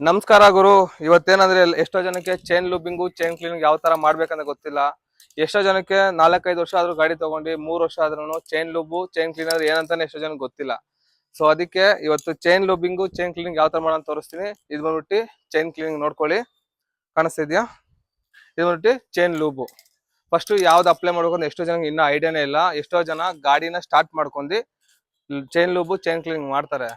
ನಮಸ್ಕಾರ ಗುರು. ಇವತ್ತೇನಂದ್ರೆ ಎಷ್ಟೋ ಜನಕ್ಕೆ ಚೈನ್ ಲೂಬಿಂಗು ಚೈನ್ ಕ್ಲೀನಿಂಗ್ ಯಾವ ತರ ಮಾಡ್ಬೇಕಂತ ಗೊತ್ತಿಲ್ಲ. ಎಷ್ಟೋ ಜನಕ್ಕೆ 4-5 ವರ್ಷ ಆದ್ರೂ ಗಾಡಿ ತಗೊಂಡು 3 ವರ್ಷ ಆದ್ರೂ ಚೈನ್ ಲೂಬು ಚೈನ್ ಕ್ಲೀನರ್ ಏನಂತಾನೆ ಎಷ್ಟೋ ಜನಕ್ಕೆ ಗೊತ್ತಿಲ್ಲ. ಸೊ ಅದಕ್ಕೆ ಇವತ್ತು ಚೈನ್ ಲೂಬಿಂಗು ಚೈನ್ ಕ್ಲೀನಿಂಗ್ ಯಾವ ತರ ಮಾಡೋಣ ತೋರಿಸ್ತೀನಿ. ಇದು ಬಂದ್ಬಿಟ್ಟು ಚೈನ್ ಕ್ಲೀನಿಂಗ್ ನೋಡ್ಕೊಳ್ಳಿ, ಕಾಣಿಸ್ತಿದ್ಯಾ? ಇದು ಬಂದ್ಬಿಟ್ಟು ಚೈನ್ ಲೂಬು. ಫಸ್ಟ್ ಯಾವ್ದು ಅಪ್ಲೈ ಮಾಡ್ಬೇಕು ಅಂತ ಎಷ್ಟೋ ಜನಕ್ಕೆ ಇನ್ನೂ ಐಡಿಯಾನೇ ಇಲ್ಲ. ಎಷ್ಟೋ ಜನ ಗಾಡಿನ ಸ್ಟಾರ್ಟ್ ಮಾಡ್ಕೊಂಡು ಚೈನ್ ಲೂಬು ಚೈನ್ ಕ್ಲೀನಿಂಗ್ ಮಾಡ್ತಾರೆ.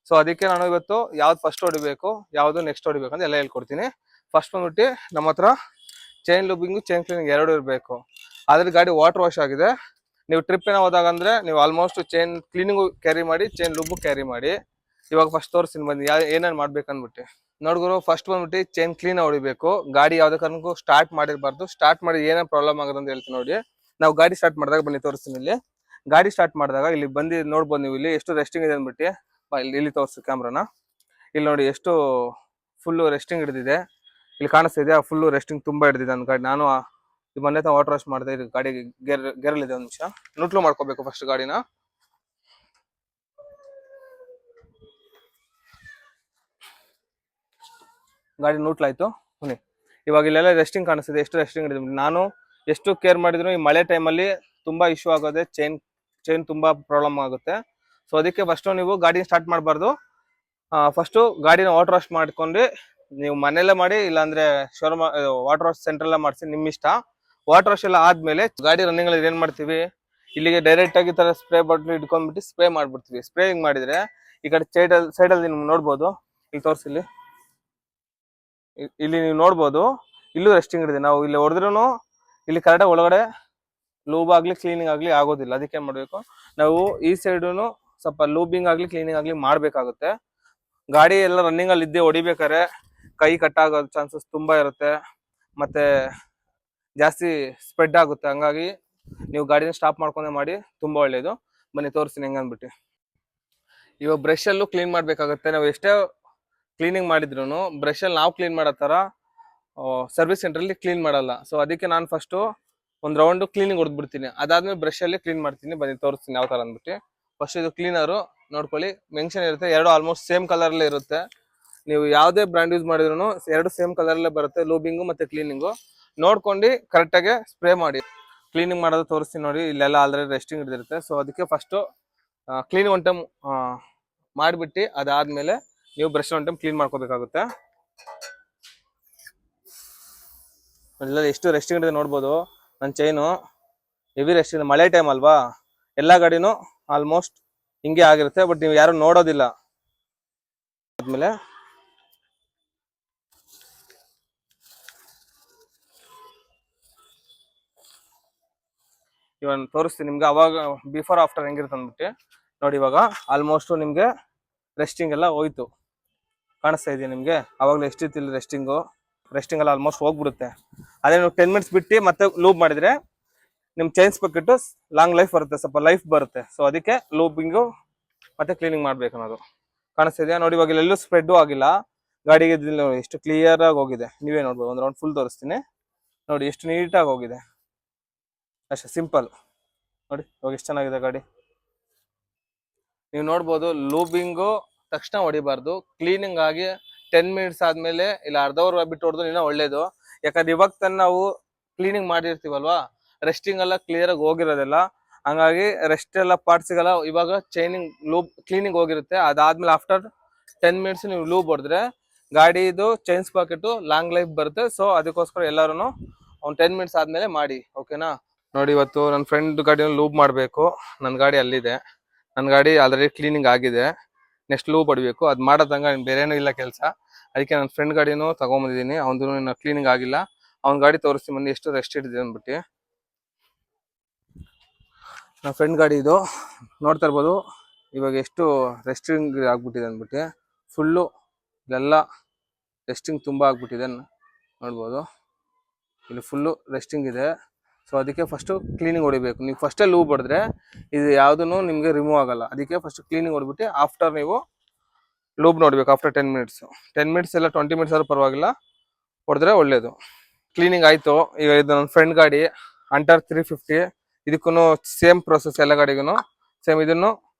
ಸೊ ಅದಕ್ಕೆ ನಾನು ಇವತ್ತು ಯಾವ್ದು ಫಸ್ಟ್ ಹೊಡಿಬೇಕು, ಯಾವ್ದು ನೆಕ್ಸ್ಟ್ ಹೊಡಿಬೇಕು ಅಂತ ಎಲ್ಲ ಹೇಳ್ಕೊಡ್ತೀನಿ. ಫಸ್ಟ್ ಬಂದ್ಬಿಟ್ಟು ನಮ್ಮ ಹತ್ರ ಚೈನ್ ಲೂಬಿಂಗು ಚೈನ್ ಕ್ಲೀನಿಂಗ್ ಎರಡು ಇರಬೇಕು. ಅದ್ರ ಗಾಡಿ ವಾಟರ್ ವಾಶ್ ಆಗಿದೆ. ನೀವು ಟ್ರಿಪ್ ಏನೋ ಹೋದಾಗ ಅಂದ್ರೆ ನೀವು ಆಲ್ಮೋಸ್ಟ್ ಚೈನ್ ಕ್ಲೀನಿಂಗು ಕ್ಯಾರಿ ಮಾಡಿ, ಚೈನ್ ಲೂಬು ಕ್ಯಾರಿ ಮಾಡಿ. ಇವಾಗ ಫಸ್ಟ್ ತೋರಿಸ್ತೀನಿ ಬಂದು ಏನೇನು ಮಾಡ್ಬೇಕಂದ್ಬಿಟ್ಟು. ನೋಡ್ಗುರು, ಫಸ್ಟ್ ಬಂದ್ಬಿಟ್ಟು ಚೈನ್ ಕ್ಲೀನ್ ಹೊಡಿಬೇಕು. ಗಾಡಿ ಯಾವ್ದೇ ಕಾರಣಕ್ಕೂ ಸ್ಟಾರ್ಟ್ ಮಾಡಿರಬಾರ್ದು. ಸ್ಟಾರ್ಟ್ ಮಾಡಿ ಏನೇನು ಪ್ರಾಬ್ಲಮ್ ಆಗೋದು ಅಂತ ಹೇಳ್ತೀನಿ ನೋಡಿ. ನಾವು ಗಾಡಿ ಸ್ಟಾರ್ಟ್ ಮಾಡಿದಾಗ ಬನ್ನಿ ತೋರಿಸ್ತೀನಿ. ಇಲ್ಲಿ ಗಾಡಿ ಸ್ಟಾರ್ಟ್ ಮಾಡಿದಾಗ ಇಲ್ಲಿ ಬಂದು ನೋಡ್ಬೋದು ನೀವು, ಇಲ್ಲಿ ಎಷ್ಟು ರೆಸ್ಟಿಂಗ್ ಇದೆ ಅಂದ್ಬಿಟ್ಟು. ಇಲ್ಲಿ ತೋರಿಸಿ ಕ್ಯಾಮ್ರಾನ. ಇಲ್ಲಿ ನೋಡಿ ಎಷ್ಟು ಫುಲ್ಲು ರೆಸ್ಟಿಂಗ್ ಹಿಡಿದಿದೆ. ಇಲ್ಲಿ ಕಾಣಿಸ್ತಿದೆ ಫುಲ್ಲು ರೆಸ್ಟಿಂಗ್ ತುಂಬಾ ಹಿಡಿದಿದೆ ನನ್ನ ಗಾಡಿ. ನಾನು ಮೊನ್ನೆ ವಾಟರ್ ವಾಶ್ ಮಾಡಿದೆ. ಇದು ಗಾಡಿ ಗೆರಲಿದೆ. ಒಂದು ನಿಮಿಷ ನ್ಯೂಟ್ರಲ್ ಮಾಡ್ಕೋಬೇಕು ಫಸ್ಟ್ ಗಾಡಿನ. ಗಾಡಿ ನ್ಯೂಟ್ಲಾಯ್ತು. ಬನ್ನಿ ಇವಾಗ ಇಲ್ಲೆಲ್ಲ ರೆಸ್ಟಿಂಗ್ ಕಾಣಿಸ್ತಿದೆ. ಎಷ್ಟು ರೆಸ್ಟಿಂಗ್ ಹಿಡಿದಿದೆ. ನಾನು ಎಷ್ಟು ಕೇರ್ ಮಾಡಿದ್ರು ಈ ಮಳೆ ಟೈಮಲ್ಲಿ ತುಂಬಾ ಇಶ್ಯೂ ಆಗೋದೆ. ಚೈನ್ ತುಂಬಾ ಪ್ರಾಬ್ಲಮ್ ಆಗುತ್ತೆ. ಸೊ ಅದಕ್ಕೆ ಫಸ್ಟು ನೀವು ಗಾಡಿನ ಸ್ಟಾರ್ಟ್ ಮಾಡಬಾರ್ದು. ಫಸ್ಟು ಗಾಡಿನ ವಾಟರ್ ವಾಶ್ ಮಾಡ್ಕೊಂಡು ನೀವು ಮನೆಯಲ್ಲೇ ಮಾಡಿ, ಇಲ್ಲಾಂದ್ರೆ ಶೋರೂಮ್ ವಾಟರ್ ವಾಶ್ ಸೆಂಟ್ರಲ್ಲ ಮಾಡಿಸಿ, ನಿಮ್ಮ ಇಷ್ಟ. ವಾಟರ್ ವಾಶ್ ಎಲ್ಲ ಆದ್ಮೇಲೆ ಗಾಡಿ ರನ್ನಿಂಗ್ ಅಲ್ಲಿ ಏನ್ ಮಾಡ್ತೀವಿ, ಇಲ್ಲಿಗೆ ಡೈರೆಕ್ಟ್ ಆಗಿ ತರ ಸ್ಪ್ರೇ ಬಾಟ್ಲ್ ಇಟ್ಕೊಂಡ್ಬಿಟ್ಟು ಸ್ಪ್ರೇ ಮಾಡ್ಬಿಡ್ತೀವಿ. ಸ್ಪ್ರೇ ಹಿಂಗ್ ಮಾಡಿದ್ರೆ ಈ ಕಡೆ ಸೈಡಲ್ಲಿ ನೀವು ನೋಡ್ಬೋದು. ಇಲ್ಲಿ ತೋರಿಸಿಲ್ಲಿ, ಇಲ್ಲಿ ನೀವು ನೋಡ್ಬೋದು. ಇಲ್ಲೂ ರೆಸ್ಟಿಂಗ್ ಹಿಡಿದೆ. ನಾವು ಇಲ್ಲಿ ಹೊಡೆದ್ರೂ ಇಲ್ಲಿ ಕರೆಕ್ಟಾಗಿ ಒಳಗಡೆ ಲೂಬ್ ಆಗ್ಲಿ ಕ್ಲೀನಿಂಗ್ ಆಗ್ಲಿ ಆಗೋದಿಲ್ಲ. ಅದಕ್ಕೆ ಏನ್ ಮಾಡ್ಬೇಕು, ನಾವು ಈ ಸೈಡುನು ಸ್ವಲ್ಪ ಲೂಬಿಂಗ್ ಆಗ್ಲಿ ಕ್ಲೀನಿಂಗ್ ಆಗ್ಲಿ ಮಾಡ್ಬೇಕಾಗುತ್ತೆ. ಗಾಡಿ ಎಲ್ಲ ರನ್ನಿಂಗ್ ಅಲ್ಲಿ ಇದ್ದೇ ಹೊಡಿಬೇಕಾದ್ರೆ ಕೈ ಕಟ್ಟಾಗೋ ಚಾನ್ಸಸ್ ತುಂಬಾ ಇರುತ್ತೆ, ಮತ್ತೆ ಜಾಸ್ತಿ ಸ್ಪ್ರೆಡ್ ಆಗುತ್ತೆ. ಹಂಗಾಗಿ ನೀವು ಗಾಡಿನ ಸ್ಟಾಪ್ ಮಾಡ್ಕೊಂಡೆ ಮಾಡಿ, ತುಂಬಾ ಒಳ್ಳೇದು. ಬನ್ನಿ ತೋರಿಸ್ತೀನಿ ಹೆಂಗನ್ಬಿಟ್ಟು. ಇವಾಗ ಬ್ರಷ್ ಅಲ್ಲೂ ಕ್ಲೀನ್ ಮಾಡ್ಬೇಕಾಗುತ್ತೆ. ನಾವು ಎಷ್ಟೇ ಕ್ಲೀನಿಂಗ್ ಮಾಡಿದ್ರು ಬ್ರಷ್ ಅಲ್ಲಿ ನಾವು ಕ್ಲೀನ್ ಮಾಡೋ ತರ ಸರ್ವಿಸ್ ಸೆಂಟರ್ ಅಲ್ಲಿ ಕ್ಲೀನ್ ಮಾಡಲ್ಲ. ಸೊ ಅದಕ್ಕೆ ನಾನು ಫಸ್ಟ್ ಒಂದ್ ರೌಂಡ್ ಕ್ಲೀನಿಂಗ್ ಹೊಡೆದ್ಬಿಡ್ತೀನಿ. ಅದಾದ್ಮೇಲೆ ಬ್ರಷ್ ಅಲ್ಲಿ ಕ್ಲೀನ್ ಮಾಡ್ತೀನಿ. ಬನ್ನಿ ತೋರಿಸ್ತೀನಿ ಯಾವ ತರ ಅಂದ್ಬಿಟ್ಟು. ಫಸ್ಟ್ ಇದು ಕ್ಲೀನರು ನೋಡ್ಕೊಳ್ಳಿ, ಮೆನ್ಷನ್ ಇರುತ್ತೆ. ಎರಡು ಆಲ್ಮೋಸ್ಟ್ ಸೇಮ್ ಕಲರ್ ಅಲ್ಲೇ ಇರುತ್ತೆ. ನೀವು ಯಾವುದೇ ಬ್ರ್ಯಾಂಡ್ ಯೂಸ್ ಮಾಡಿದ್ರು ಎರಡು ಸೇಮ್ ಕಲರ್ ಅಲ್ಲೇ ಬರುತ್ತೆ, ಲೂಬಿಂಗು ಮತ್ತೆ ಕ್ಲೀನಿಂಗು. ನೋಡ್ಕೊಂಡು ಕರೆಕ್ಟಾಗಿ ಸ್ಪ್ರೇ ಮಾಡಿ. ಕ್ಲೀನಿಂಗ್ ಮಾಡೋದು ತೋರಿಸ್ತೀನಿ ನೋಡಿ. ಇಲ್ಲೆಲ್ಲ ಆಲ್ರೆಡಿ ರೆಸ್ಟಿಂಗ್ ಹಿಡಿದಿರುತ್ತೆ. ಸೊ ಅದಕ್ಕೆ ಫಸ್ಟ್ ಕ್ಲೀನಿಂಗ್ ಒನ್ ಟೈಮ್ ಮಾಡಿಬಿಟ್ಟು ಅದಾದ್ಮೇಲೆ ನೀವು ಬ್ರಷ್ ಒನ್ ಟೈಮ್ ಕ್ಲೀನ್ ಮಾಡ್ಕೋಬೇಕಾಗುತ್ತೆ. ಇಲ್ಲ ಎಷ್ಟು ರೆಸ್ಟಿಂಗ್ ಹಿಡಿದೆ ನೋಡ್ಬೋದು. ನನ್ನ ಚೈನು ಹೆವಿ ರೆಸ್ಟ್ ಇದೆ. ಮಳೆ ಟೈಮ್ ಅಲ್ವಾ, ಎಲ್ಲ ಗಾಡಿನೂ ಆಲ್ಮೋಸ್ಟ್ ಹಿಂಗೆ ಆಗಿರುತ್ತೆ. ಬಟ್ ನೀವು ಯಾರು ನೋಡೋದಿಲ್ಲ. ಆದ್ಮೇಲೆ ಇವಾಗ ತೋರಿಸ್ತೀನಿ ನಿಮ್ಗೆ ಅವಾಗ ಬಿಫೋರ್ ಆಫ್ಟರ್ ಹೆಂಗಿರುತ್ತೆ ಅಂದ್ಬಿಟ್ಟು. ನೋಡಿ ಇವಾಗ ಆಲ್ಮೋಸ್ಟ್ ನಿಮ್ಗೆ ರೆಸ್ಟಿಂಗ್ ಎಲ್ಲ ಹೋಯ್ತು, ಕಾಣಿಸ್ತಾ ಇದೆಯಾ ನಿಮ್ಗೆ? ಅವಾಗಲೂ ಎಷ್ಟಿತ್ತು ಇಲ್ಲಿ ರೆಸ್ಟಿಂಗ್ ಎಲ್ಲ ಆಲ್ಮೋಸ್ಟ್ ಹೋಗ್ಬಿಡುತ್ತೆ. ಅದೇ ನೀವು 10 ಮಿನಿಟ್ಸ್ ಬಿಟ್ಟು ಮತ್ತೆ ಲೂಬ್ ಮಾಡಿದ್ರೆ ನಿಮ್ ಚೈನ್ ಸ್ಪೆಕ್ಕಿಟ್ಟು ಲಾಂಗ್ ಲೈಫ್ ಬರುತ್ತೆ, ಸ್ವಲ್ಪ ಲೈಫ್ ಬರುತ್ತೆ. ಸೊ ಅದಕ್ಕೆ ಲೂಬಿಂಗು ಮತ್ತೆ ಕ್ಲೀನಿಂಗ್ ಮಾಡ್ಬೇಕು ಅನ್ನೋದು. ಕಾಣಿಸ್ತಾ ಇದೆಯಾ ನೋಡಿ? ಇವಾಗ ಎಲ್ಲೂ ಸ್ಪ್ರೆಡ್ ಆಗಿಲ್ಲ. ಗಾಡಿಗೆ ಎಷ್ಟು ಕ್ಲಿಯರ್ ಆಗಿ ಹೋಗಿದೆ, ನೀವೇ ನೋಡ್ಬೋದು. ಒಂದು ರೌಂಡ್ ಫುಲ್ ತೋರಿಸ್ತೀನಿ ನೋಡಿ, ಎಷ್ಟು ನೀಟಾಗಿ ಹೋಗಿದೆ. ಅಷ್ಟೇ ಸಿಂಪಲ್ ನೋಡಿ. ಇವಾಗ ಎಷ್ಟು ಚೆನ್ನಾಗಿದೆ ಗಾಡಿ, ನೀವು ನೋಡ್ಬೋದು. ಲೂಬಿಂಗು ತಕ್ಷಣ ಹೊಡಿಬಾರ್ದು. ಕ್ಲೀನಿಂಗ್ ಆಗಿ 10 ಮಿನಿಟ್ಸ್ ಆದ್ಮೇಲೆ ಇಲ್ಲ ಅರ್ಧ ಅವರ್ ಬಿಟ್ಟು ಹೊಡೆದು ಇನ್ನೂ ಒಳ್ಳೇದು. ಯಾಕಂದ್ರೆ ಇವಾಗ ತಾನೆ ನಾವು ಕ್ಲೀನಿಂಗ್ ಮಾಡಿರ್ತೀವಲ್ವಾ, ರೆಸ್ಟಿಂಗ್ ಎಲ್ಲ ಕ್ಲಿಯರ್ ಆಗಿ ಹೋಗಿರೋದಿಲ್ಲ. ಹಂಗಾಗಿ ರೆಸ್ಟ್ ಎಲ್ಲ ಪಾರ್ಟ್ಸ್ಗೆಲ್ಲ ಇವಾಗ ಚೈನಿಂಗ್ ಲೂಬ್ ಕ್ಲೀನಿಂಗ್ ಹೋಗಿರುತ್ತೆ. ಅದಾದ್ಮೇಲೆ ಆಫ್ಟರ್ 10 ಮಿನಿಟ್ಸ್ ನೀವು ಲೂಬ್ ಹೊಡೆದ್ರೆ ಗಾಡಿದು ಚೈನ್ ಸ್ಪಾಕೆಟ್ ಲಾಂಗ್ ಲೈಫ್ ಬರುತ್ತೆ. ಸೊ ಅದಕ್ಕೋಸ್ಕರ ಎಲ್ಲರೂ ಒಂದು 10 ಮಿನಿಟ್ಸ್ ಆದ್ಮೇಲೆ ಮಾಡಿ, ಓಕೆನಾ? ನೋಡಿ ಇವತ್ತು ನನ್ನ ಫ್ರೆಂಡ್ ಗಾಡಿನ ಲೂಬ್ ಮಾಡಬೇಕು. ನನ್ನ ಗಾಡಿ ಅಲ್ಲಿದೆ. ನನ್ನ ಗಾಡಿ ಆಲ್ರೆಡಿ ಕ್ಲೀನಿಂಗ್ ಆಗಿದೆ. ನೆಕ್ಸ್ಟ್ ಲೂಬ್ ಹೊಡಿಬೇಕು. ಅದು ಮಾಡೋದಂಗ ಬೇರೇನೂ ಇಲ್ಲ ಕೆಲಸ. ಅದಕ್ಕೆ ನನ್ನ ಫ್ರೆಂಡ್ ಗಾಡಿನೂ ತಗೊಂಬಂದಿದ್ದೀನಿ. ಅವನದು ಇನ್ನು ಕ್ಲೀನಿಂಗ್ ಆಗಿಲ್ಲ. ಅವ್ನ ಗಾಡಿ ತೋರಿಸ್ತೀನಿ ಬನ್ನಿ ಎಷ್ಟು ರೆಸ್ಟ್ ಹಿಡಿದಿದೆ ಅಂದ್ಬಿಟ್ಟು. ನನ್ನ ಫ್ರೆಂಡ್ ಗಾಡಿ ಇದು ನೋಡ್ತಾ ಇರ್ಬೋದು. ಇವಾಗ ಎಷ್ಟು ರೆಸ್ಟಿಂಗ್ ಆಗ್ಬಿಟ್ಟಿದೆ ಅಂದ್ಬಿಟ್ಟು. ಫುಲ್ಲು ಇಲ್ಲೆಲ್ಲ ರೆಸ್ಟಿಂಗ್ ತುಂಬ ಆಗ್ಬಿಟ್ಟಿದೆ ನೋಡ್ಬೋದು. ಇಲ್ಲಿ ಫುಲ್ಲು ರೆಸ್ಟಿಂಗ್ ಇದೆ. ಸೊ ಅದಕ್ಕೆ ಫಸ್ಟು ಕ್ಲೀನಿಂಗ್ ಹೊಡಿಬೇಕು. ನೀವು ಫಸ್ಟೇ ಲೂಬ್ ಹೊಡೆದ್ರೆ ಇದು ಯಾವುದೂ ನಿಮಗೆ ರಿಮೂವ್ ಆಗಲ್ಲ. ಅದಕ್ಕೆ ಫಸ್ಟ್ ಕ್ಲೀನಿಂಗ್ ಹೊಡ್ಬಿಟ್ಟು ಆಫ್ಟರ್ ನೀವು ಲೂಬ್ ನೋಡ್ಬೇಕು. ಆಫ್ಟರ್ 10 ಮಿನಿಟ್ಸ್ 10 ಮಿನಿಟ್ಸ್ ಎಲ್ಲ 20 ಮಿನಿಟ್ಸ್ ಆದ್ರೂ ಪರವಾಗಿಲ್ಲ, ಹೊಡೆದ್ರೆ ಒಳ್ಳೇದು. ಕ್ಲೀನಿಂಗ್ ಆಯಿತು. ಈಗ ಇದು ನನ್ನ ಫ್ರೆಂಡ್ ಗಾಡಿ ಅಂಟರ್ 350. ಇದಕ್ಕೂ ಸೇಮ್ ಪ್ರೊಸೆಸ್, ಎಲ್ಲ ಗಾಡಿಗೂ ಸೇಮ್. ಇದನ್ನು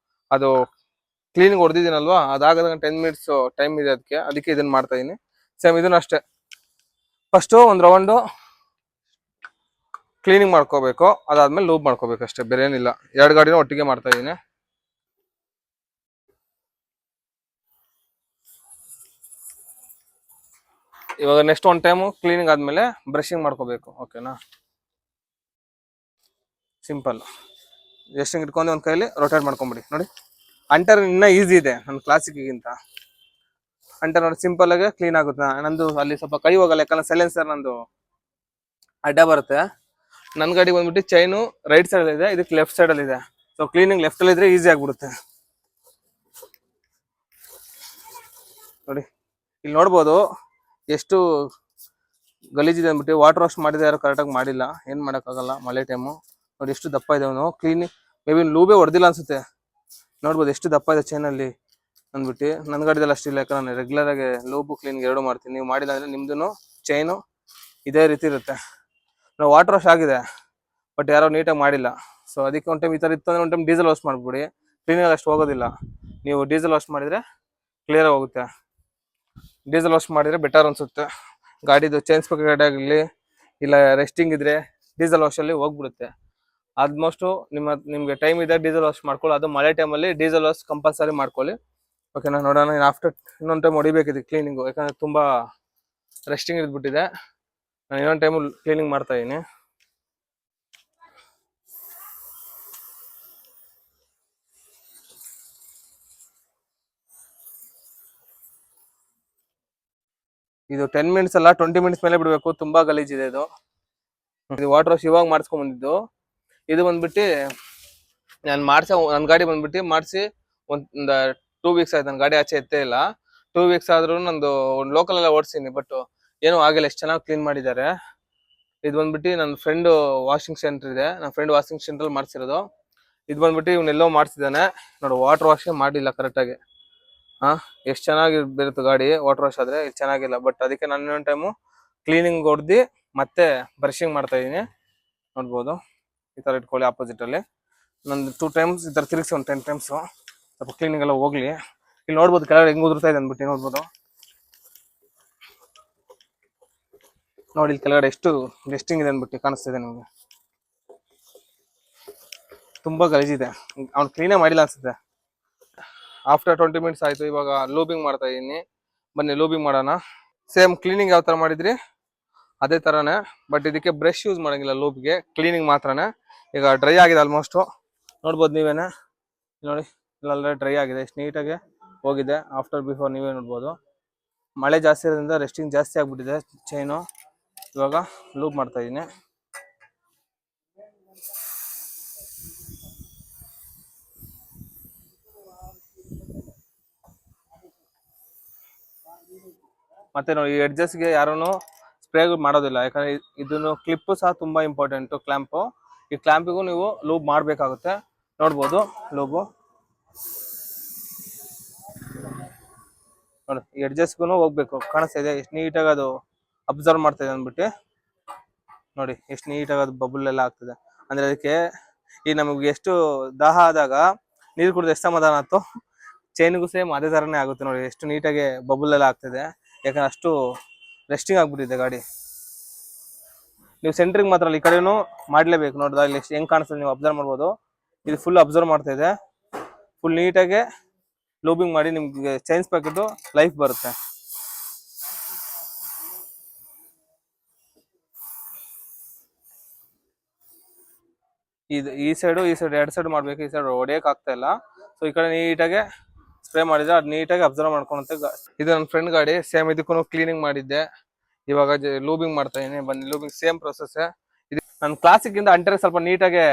ಅದು ಕ್ಲೀನಿಂಗ್ ಹೊಡೆದಿದ್ದೀನಲ್ವಾ, ಅದಾಗದ 10 ಮಿನಿಟ್ಸ್ ಟೈಮ್ ಇದೆ ಅದಕ್ಕೆ ಇದನ್ನ ಮಾಡ್ತಾ ಇದೀನಿ. ಸೇಮ್ ಇದನ್ನು ಅಷ್ಟೇ, ಫಸ್ಟು ಒಂದು ರೌಂಡು ಕ್ಲೀನಿಂಗ್ ಮಾಡ್ಕೋಬೇಕು, ಅದಾದ್ಮೇಲೆ ಲೂಬ್ ಮಾಡ್ಕೋಬೇಕು ಅಷ್ಟೇ, ಬೇರೆ ಏನಿಲ್ಲ. 2 ಗಾಡಿನೂ ಒಟ್ಟಿಗೆ ಮಾಡ್ತಾ ಇದೀನಿ. ಇವಾಗ ನೆಕ್ಸ್ಟ್ ಒಂದು ಟೈಮು ಕ್ಲೀನಿಂಗ್ ಆದ್ಮೇಲೆ ಬ್ರಷಿಂಗ್ ಮಾಡ್ಕೋಬೇಕು. ಓಕೆನಾ, ಸಿಂಪಲ್. ಎಷ್ಟು ಇಟ್ಕೊಂಡು ಒಂದು ಕೈಲಿ ರೊಟೇಟ್ ಮಾಡ್ಕೊಂಬಿಡಿ. ನೋಡಿ ಅಂಟರ್ ಇನ್ನೂ ಈಸಿ ಇದೆ ನನ್ನ ಕ್ಲಾಸಿಕ್ಗಿಂತ. ಅಂಟರ್ ನೋಡಿ ಸಿಂಪಲ್ ಆಗಿ ಕ್ಲೀನ್ ಆಗುತ್ತೆ. ನಂದು ಅಲ್ಲಿ ಸ್ವಲ್ಪ ಕೈ ಹೋಗಲ್ಲ, ಯಾಕಂದ್ರೆ ಸೈಲೆನ್ಸರ್ ನಂದು ಅಡ್ಡ ಬರುತ್ತೆ. ನನ್ನ ಗಾಡಿ ಬಂದ್ಬಿಟ್ಟು ಚೈನು ರೈಟ್ ಸೈಡ್ ಇದೆ, ಇದಕ್ಕೆ ಲೆಫ್ಟ್ ಸೈಡ್ ಅಲ್ಲಿ ಇದೆ. ಸೊ ಕ್ಲೀನಿಂಗ್ ಲೆಫ್ಟ್ ಅಲ್ಲಿ ಇದ್ರೆ ಈಸಿ ಆಗ್ಬಿಡುತ್ತೆ. ನೋಡಿ ಇಲ್ಲಿ ನೋಡ್ಬೋದು ಎಷ್ಟು ಗಲೀಜಿದೆ ಅಂದ್ಬಿಟ್ಟು. ವಾಟರ್ ವಾಶ್ ಮಾಡಿದೆ, ಯಾರು ಕರೆಕ್ಟಾಗಿ ಮಾಡಿಲ್ಲ, ಏನ್ ಮಾಡೋಕ್ಕಾಗಲ್ಲ, ಮಳೆ ಟೈಮು. ನೋಡಿ ಎಷ್ಟು ದಪ್ಪ ಇದೆ ಅವನು. ಕ್ಲೀನಿಂಗ್ ಮೇ ಬಿ ಲೂಬೇ ಹೊಡೆದಿಲ್ಲ ಅನ್ಸುತ್ತೆ. ನೋಡ್ಬೋದು ಎಷ್ಟು ದಪ್ಪ ಇದೆ ಚೈನಲ್ಲಿ ಅಂದ್ಬಿಟ್ಟು. ನನ್ನ ಗಾಡಿದಲ್ಲಿ ಅಷ್ಟಿಲ್ಲ, ಯಾಕಂದ್ರೆ ನಾನು ರೆಗ್ಯುಲರ್ ಆಗಿ ಲೂಬು ಕ್ಲೀನಿಂಗ್ 2 ಮಾಡ್ತೀನಿ. ನೀವು ಮಾಡಿಲ್ಲ ಅಂದ್ರೆ ನಿಮ್ದು ಚೈನು ಇದೇ ರೀತಿ ಇರುತ್ತೆ. ನಾವು ವಾಟರ್ ವಾಶ್ ಆಗಿದೆ, ಬಟ್ ಯಾರೋ ನೀಟಾಗಿ ಮಾಡಿಲ್ಲ. ಸೊ ಅದಕ್ಕೆ ಒಂದು ಟೈಮ್ ಈ ಥರ ಇತ್ತು ಅಂದ್ರೆ ಒಂದು ಟೈಮ್ ಡೀಸೆಲ್ ವಾಶ್ ಮಾಡಿಬಿಡಿ. ಕ್ಲೀನಿಂಗ್ ಅಷ್ಟು ಹೋಗೋದಿಲ್ಲ. ನೀವು ಡೀಸೆಲ್ ವಾಶ್ ಮಾಡಿದರೆ ಕ್ಲಿಯರ್ ಹೋಗುತ್ತೆ. ಡೀಸೆಲ್ ವಾಶ್ ಮಾಡಿದರೆ ಬೆಟರ್ ಅನಿಸುತ್ತೆ. ಗಾಡಿದು ಚೈನ್ ಸ್ಪೆಕ್ಟ್ ಆಗಲಿ ಇಲ್ಲ ರೆಸ್ಟಿಂಗ್ ಇದ್ರೆ ಡೀಸೆಲ್ ವಾಶಲ್ಲಿ ಹೋಗ್ಬಿಡುತ್ತೆ. ಆಲ್ಮೋಸ್ಟು ನಿಮಗೆ ಟೈಮ್ ಇದೆ ಡೀಸೆಲ್ ವಾಶ್ ಮಾಡ್ಕೊಳ್ಳಿ. ಅದು ಮಳೆ ಟೈಮಲ್ಲಿ ಡೀಸೆಲ್ ವಾಶ್ ಕಂಪಲ್ಸರಿ ಮಾಡ್ಕೊಳ್ಳಿ. ಓಕೆನಾ, ನೋಡೋಣ. ಆಫ್ಟರ್ ಇನ್ನೊಂದು ಟೈಮ್ ಹೊಡಿಬೇಕಿದೆ ಕ್ಲೀನಿಂಗು, ಯಾಕಂದರೆ ತುಂಬ ರೆಸ್ಟಿಂಗ್ ಇದ್ಬಿಟ್ಟಿದೆ. ನಾನು ಇನ್ನೊಂದು ಟೈಮು ಕ್ಲೀನಿಂಗ್ ಮಾಡ್ತಾ ಇದ್ದೀನಿ. ಇದು 10 ಮಿನಿಟ್ಸ್ ಅಲ್ಲ, 20 ಮಿನಿಟ್ಸ್ ಮೇಲೆ ಬಿಡಬೇಕು. ತುಂಬಾ ಗಲೀಜಿದೆ ಇದು. ವಾಟರ್ ವಾಶ್ ಇವಾಗ ಮಾಡಿಸ್ಕೊಂಡ್ ಬಂದಿದ್ದು. ಇದು ಬಂದ್ಬಿಟ್ಟು ನಾನು ನನ್ನ ಗಾಡಿ ಬಂದ್ಬಿಟ್ಟು ಮಾಡಿಸಿ ಒಂದು 2 ವೀಕ್ಸ್ ಆಯ್ತು. ನನ್ನ ಗಾಡಿ ಆಚೆ ಎತ್ತೇ ಇಲ್ಲ. 2 ವೀಕ್ಸ್ ಆದ್ರೂ ನಂದು ಒಂದು ಲೋಕಲ್ ಎಲ್ಲ ಓಡಿಸಿನಿ, ಬಟ್ ಏನೂ ಆಗಿಲ್ಲ. ಎಷ್ಟು ಚೆನ್ನಾಗಿ ಕ್ಲೀನ್ ಮಾಡಿದ್ದಾರೆ. ಇದು ಬಂದ್ಬಿಟ್ಟು ನನ್ನ ಫ್ರೆಂಡ್ ವಾಷಿಂಗ್ ಸೆಂಟರ್ ಇದೆ, ನನ್ನ ಫ್ರೆಂಡ್ ವಾಷಿಂಗ್ ಸೆಂಟ್ರಲ್ಲಿ ಮಾಡಿಸಿರೋದು. ಇದು ಬಂದ್ಬಿಟ್ಟು ಇವನ್ನೆಲ್ಲೋ ಮಾಡಿಸಿದ್ದಾನೆ ನೋಡಿ. ವಾಟರ್ ವಾಶೇ ಮಾಡಿಲ್ಲ ಕರೆಕ್ಟಾಗಿ. ಎಷ್ಟು ಚೆನ್ನಾಗಿ ಬರುತ್ತೆ ಗಾಡಿ ವಾಟರ್ ವಾಶ್ ಆದ್ರೆ. ಇದು ಚೆನ್ನಾಗಿಲ್ಲ, ಬಟ್ ಅದಕ್ಕೆ ನಾನು ಇನ್ನೊಂದು ಟೈಮು ಕ್ಲೀನಿಂಗ್ ಹೊಡೆದು ಮತ್ತೆ ಬ್ರಷಿಂಗ್ ಮಾಡ್ತಾ ಇದೀನಿ. ನೋಡ್ಬೋದು ಈ ತರ ಇಟ್ಕೊಳ್ಳಿ. ಆಪೋಸಿಟ್ ಅಲ್ಲಿ ನಂದು 2 ಟೈಮ್ಸ್ ಈ ತರ ತಿರುಗಿಸಿ ಒಂದು 10 ಟೈಮ್ಸ್ ಸ್ವಲ್ಪ ಕ್ಲೀನಿಂಗ್ ಎಲ್ಲ ಹೋಗ್ಲಿ. ಇಲ್ಲಿ ನೋಡ್ಬೋದು ಕೆಳಗಡೆ ಹೆಂಗ್ ಉದುರ್ತಾ ಇದೆ ಅಂದ್ಬಿಟ್ಟು. ನೋಡ್ಬೋದು ನೋಡಿ ಇಲ್ಲಿ ಕೆಳಗಡೆ ಎಷ್ಟು ರೆಸ್ಟಿಂಗ್ ಇದೆ ಅಂದ್ಬಿಟ್ಟು ಕಾಣಿಸ್ತಿದೆ ನಿಮ್ಗೆ. ತುಂಬಾ ಗಲೀಜಿದೆ, ಅವ್ನು ಕ್ಲೀನೇ ಮಾಡಿಲ್ಲ ಅನ್ಸುತ್ತೆ. ಆಫ್ಟರ್ 20 ಮಿನಿಟ್ಸ್ ಆಯ್ತು. ಇವಾಗ ಲೂಬಿಂಗ್ ಮಾಡ್ತಾ ಇದೀನಿ. ಬನ್ನಿ ಲೂಬಿಂಗ್ ಮಾಡೋಣ. ಸೇಮ್ ಕ್ಲೀನಿಂಗ್ ಯಾವ ತರ ಮಾಡಿದ್ರಿ ಅದೇ ತರನೇ, ಬಟ್ ಇದಕ್ಕೆ ಬ್ರಷ್ ಯೂಸ್ ಮಾಡಂಗಿಲ್ಲ ಲೂಬ್ಗೆ, ಕ್ಲೀನಿಂಗ್ ಮಾತ್ರನೇ. ಈಗ ಡ್ರೈ ಆಗಿದೆ ಆಲ್ಮೋಸ್ಟ್, ನೋಡ್ಬೋದು ನೀವೇನೆ. ನೋಡಿ ಇಲ್ಲೆಲ್ಲ ಡ್ರೈ ಆಗಿದೆ, ಎಷ್ಟು ನೀಟಾಗಿ ಹೋಗಿದೆ. ಆಫ್ಟರ್ ಬಿಫೋರ್ ನೀವೇ ನೋಡ್ಬೋದು. ಮಳೆ ಜಾಸ್ತಿ ಇರೋದ್ರಿಂದ ರೆಸ್ಟಿಂಗ್ ಜಾಸ್ತಿ ಆಗ್ಬಿಟ್ಟಿದೆ ಚೈನು. ಇವಾಗ ಲೂಬ್ ಮಾಡ್ತಾ ಇದೀನಿ. ಮತ್ತೆ ನೋಡಿ ಈ ಎಡ್ಜಸ್ಗೆ ಯಾರೂ ಸ್ಪ್ರೇ ಮಾಡೋದಿಲ್ಲ, ಯಾಕಂದ್ರೆ ಇದನ್ನು ಕ್ಲಿಪ್ ಸಹ ತುಂಬಾ ಇಂಪಾರ್ಟೆಂಟ್. ಕ್ಲಾಂಪು, ಈ ಕ್ಲಾಂಪಿಗೂ ನೀವು ಲೂಬ್ ಮಾಡಬೇಕಾಗುತ್ತೆ. ನೋಡ್ಬೋದು ಲೂಬು ನೋಡಿ, ಈ ಎಡ್ಜಸ್ಗೂ ಹೋಗ್ಬೇಕು. ಕಾಣಿಸ್ತಾ ಇದೆ ಎಷ್ಟು ನೀಟಾಗಿ ಅದು ಅಬ್ಸರ್ವ್ ಮಾಡ್ತಾ ಇದೆ ಅಂದ್ಬಿಟ್ಟು. ನೋಡಿ ಎಷ್ಟು ನೀಟಾಗಿ ಅದು ಬಬಲ್ ಎಲ್ಲ ಆಗ್ತದೆ. ಅಂದ್ರೆ ಅದಕ್ಕೆ ಈ ನಮಗೆ ಎಷ್ಟು ದಾಹ ಆದಾಗ ನೀರು ಕುಡಿದು ಎಷ್ಟು ಸಮಾಧಾನ ಆಯ್ತು, ಚೈನ್ಗೂ ಸೇಮ್ ಅದೇ ತರನೇ ಆಗುತ್ತೆ. ನೋಡಿ ಎಷ್ಟು ನೀಟಾಗಿ ಬಬಲ್ ಎಲ್ಲ ಆಗ್ತಿದೆ, ಯಾಕಂದ್ರೆ ಅಷ್ಟು ರೆಸ್ಟಿಂಗ್ ಆಗ್ಬಿಟ್ಟಿದೆ ಗಾಡಿ. ನೀವು ಸೆಂಟ್ರಿಂಗ್ ಮಾತ್ರ ಈ ಕಡೆನೂ ಮಾಡ್ಲೇಬೇಕು. ನೋಡಿದ ಇಲ್ಲಿ ಹೆಂಗ್ ಕಾಣಿಸ್ತದೆ ನೀವು ಅಬ್ಸರ್ವ್ ಮಾಡ್ಬೋದು. ಇದು ಫುಲ್ ಅಬ್ಸರ್ವ್ ಮಾಡ್ತಾ ಇದೆ. ಫುಲ್ ನೀಟಾಗಿ ಲೂಬಿಂಗ್ ಮಾಡಿ ನಿಮ್ಗೆ ಚೈನ್ ಸ್ಪಾಕೆಟ್ ಲೈಫ್ ಬರುತ್ತೆ. ಈ ಸೈಡ್ 2 ಸೈಡ್ ಮಾಡ್ಬೇಕು. ಈ ಸೈಡ್ ಹೊಡೆಯಕ್ ಆಗ್ತಾ ಇಲ್ಲ. ಸೊ ಈ ಕಡೆ ನೀಟಾಗಿ ಸ್ಪ್ರೇ ಮಾಡಿದ್ರೆ ಅದು ನೀಟಾಗಿ ಅಬ್ಸರ್ವ್ ಮಾಡ್ಕೊಳುತ್ತೆ. ಇದು ನನ್ನ ಫ್ರೆಂಡ್ ಗಾಡಿ, ಸೇಮ್ ಇದಕ್ಕೂ ಕ್ಲೀನಿಂಗ್ ಮಾಡಿದ್ದೆ. ಇವಾಗ ಲೂಬಿಂಗ್ ಮಾಡ್ತಾ ಇದೀನಿ. ಬನ್ನಿ ಲೂಬಿಂಗ್ ಸೇಮ್ ಪ್ರೊಸೆಸ್. ಇದು ನನ್ನ ಕ್ಲಾಸಿಕ್ ಇಂದ ಅಂಟರ್ ಸ್ವಲ್ಪ ನೀಟಾಗಿ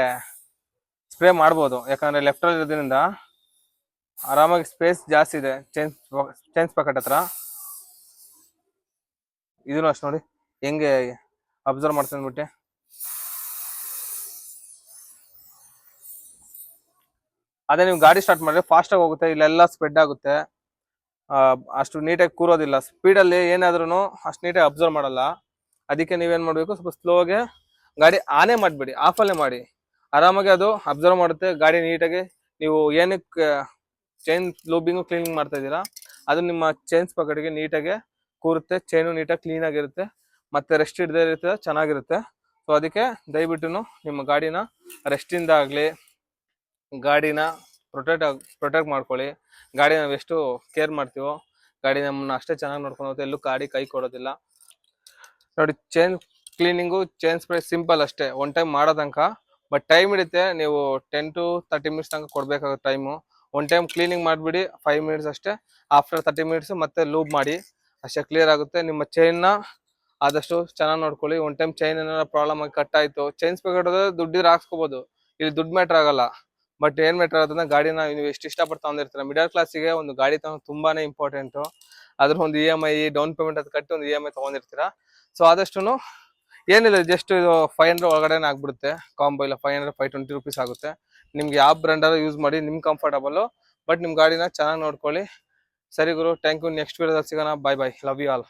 ಸ್ಪ್ರೇ ಮಾಡ್ಬೋದು, ಯಾಕಂದ್ರೆ ಲೆಫ್ಟ್ ಅಲ್ಲಿ ಇರೋದ್ರಿಂದ ಆರಾಮಾಗಿ ಸ್ಪೇಸ್ ಜಾಸ್ತಿ ಇದೆ ಚೈನ್ ಸ್ಪಾಕೆಟ್ ಹತ್ರ. ಇದನ್ನು ಅಷ್ಟು ನೋಡಿ ಹೆಂಗೆ ಅಬ್ಸರ್ವ್ ಮಾಡ್ತಾ ಅಂದ್ಬಿಟ್ಟೆ. ಅದೇ ನೀವು ಗಾಡಿ ಸ್ಟಾರ್ಟ್ ಮಾಡಿದ್ರೆ ಫಾಸ್ಟ್ ಆಗಿ ಹೋಗುತ್ತೆ, ಇಲ್ಲೆಲ್ಲ ಸ್ಪ್ರೆಡ್ ಆಗುತ್ತೆ. ಅಷ್ಟು ನೀಟಾಗಿ ಕೂರೋದಿಲ್ಲ. ಸ್ಪೀಡಲ್ಲಿ ಏನಾದ್ರೂ ಅಷ್ಟು ನೀಟಾಗಿ ಅಬ್ಸರ್ವ್ ಮಾಡಲ್ಲ. ಅದಕ್ಕೆ ನೀವೇನ್ ಮಾಡ್ಬೇಕು, ಸ್ವಲ್ಪ ಸ್ಲೋಗೆ ಗಾಡಿ ಆನೇ ಮಾಡಬೇಡಿ, ಆಫಲ್ಲೇ ಮಾಡಿ. ಆರಾಮಾಗಿ ಅದು ಅಬ್ಸರ್ವ್ ಮಾಡುತ್ತೆ ಗಾಡಿ ನೀಟಾಗಿ. ನೀವು ಏನಕ್ಕೆ ಚೈನ್ ಲೂಬಿಂಗು ಕ್ಲೀನಿಂಗ್ ಮಾಡ್ತಾ ಇದ್ದೀರಾ, ಅದು ನಿಮ್ಮ ಚೈನ್ಸ್ ಪಕಡಿಗೆ ನೀಟಾಗಿ ಕೂರುತ್ತೆ, ಚೈನು ನೀಟಾಗಿ ಕ್ಲೀನ್ ಆಗಿರುತ್ತೆ, ಮತ್ತೆ ರೆಸ್ಟ್ ಹಿಡ್ದೇ ಇರುತ್ತೆ, ಚೆನ್ನಾಗಿರುತ್ತೆ. ಸೊ ಅದಕ್ಕೆ ದಯವಿಟ್ಟು ನಿಮ್ಮ ಗಾಡಿನ ರೆಸ್ಟಿಂದ ಆಗಲಿ ಗಾಡಿನ ಪ್ರೊಟೆಕ್ಟ್ ಮಾಡ್ಕೊಳ್ಳಿ. ಗಾಡಿ ನಾವು ಎಷ್ಟು ಕೇರ್ ಮಾಡ್ತೀವೋ ಗಾಡಿ ನಮ್ಮನ್ನ ಅಷ್ಟೇ ಚೆನ್ನಾಗಿ ನೋಡ್ಕೊಂಡು ಹೋಗುತ್ತೆ, ಎಲ್ಲೂ ಗಾಡಿ ಕೈ ಕೊಡೋದಿಲ್ಲ. ನೋಡಿ chain cleaning, chain spray simple ಅಷ್ಟೇ, ಒನ್ ಟೈಮ್ ಮಾಡೋ ತನಕ. ಬಟ್ ಟೈಮ್ ಹಿಡಿತೆ, ನೀವು 10 to 30 ಮಿನಿಟ್ಸ್ ತನಕ ಕೊಡಬೇಕಾಗುತ್ತೆ ಟೈಮು. ಒನ್ ಟೈಮ್ ಕ್ಲೀನಿಂಗ್ ಮಾಡಿಬಿಡಿ 5 ಮಿನಿಟ್ಸ್ ಅಷ್ಟೇ. ಆಫ್ಟರ್ 30 ಮಿನಿಟ್ಸ್ ಮತ್ತೆ ಲೂಬ್ ಮಾಡಿ, ಅಷ್ಟೇ ಕ್ಲಿಯರ್ ಆಗುತ್ತೆ. ನಿಮ್ಮ ಚೈನ್ನ ಆದಷ್ಟು ಚೆನ್ನಾಗಿ ನೋಡ್ಕೊಳ್ಳಿ. ಒನ್ ಟೈಮ್ ಚೈನ್ ಏನಾರ ಪ್ರಾಬ್ಲಮ್ ಆಗಿ ಕಟ್ ಆಯಿತು, ಚೈನ್ ಸ್ಪೇ ಕಟ್ಟೋದು ದುಡ್ಡಿದ್ರೆ ಹಾಕ್ಸ್ಕೋಬೋದು, ಇಲ್ಲಿ ದುಡ್ಡು ಮ್ಯಾಟ್ರ್ ಆಗಲ್ಲ. ಬಟ್ ಏನ್ ಮ್ಯಾಟ್ರ್ ಆಗೋದಂದ್ರೆ ಗಾಡಿನ ನೀವು ಎಷ್ಟು ಇಷ್ಟಪಟ್ಟು ತಗೊಂಡಿರ್ತೀರ. ಮಿಡಲ್ ಕ್ಲಾಸಿಗೆ ಒಂದು ಗಾಡಿ ತಗೊಂಡು ತುಂಬಾನೇ ಇಂಪಾರ್ಟೆಂಟು. ಅದ್ರ ಒಂದು EMI ಡೌನ್ ಪೇಮೆಂಟ್ ಅದು ಕಟ್ಟಿ ಒಂದು EMI ತಗೊಂಡಿರ್ತೀರಾ. ಸೊ ಆದಷ್ಟು ಏನಿಲ್ಲ, ಜಸ್ಟ್ ಇದು 500 ಒಳಗಡೆ ಆಗ್ಬಿಡುತ್ತೆ ಕಾಂಬೋ. ಇಲ್ಲ 500 520 ರುಪೀಸ್ ಆಗುತ್ತೆ. ನಿಮ್ಗೆ ಯಾವ ಬ್ರ್ಯಾಂಡಾರು ಯೂಸ್ ಮಾಡಿ, ನಿಮ್ಗೆ ಕಂಫರ್ಟಬಲ್. ಬಟ್ ನಿಮ್ಮ ಗಾಡಿನ ಚೆನ್ನಾಗಿ ನೋಡ್ಕೊಳ್ಳಿ. ಸರಿ ಗುರು, ಥ್ಯಾಂಕ್ ಯು. ನೆಕ್ಸ್ಟ್ ವಿಡಿಯೋದಲ್ಲಿ ಸಿಗೋಣ. Bye bye, love you all.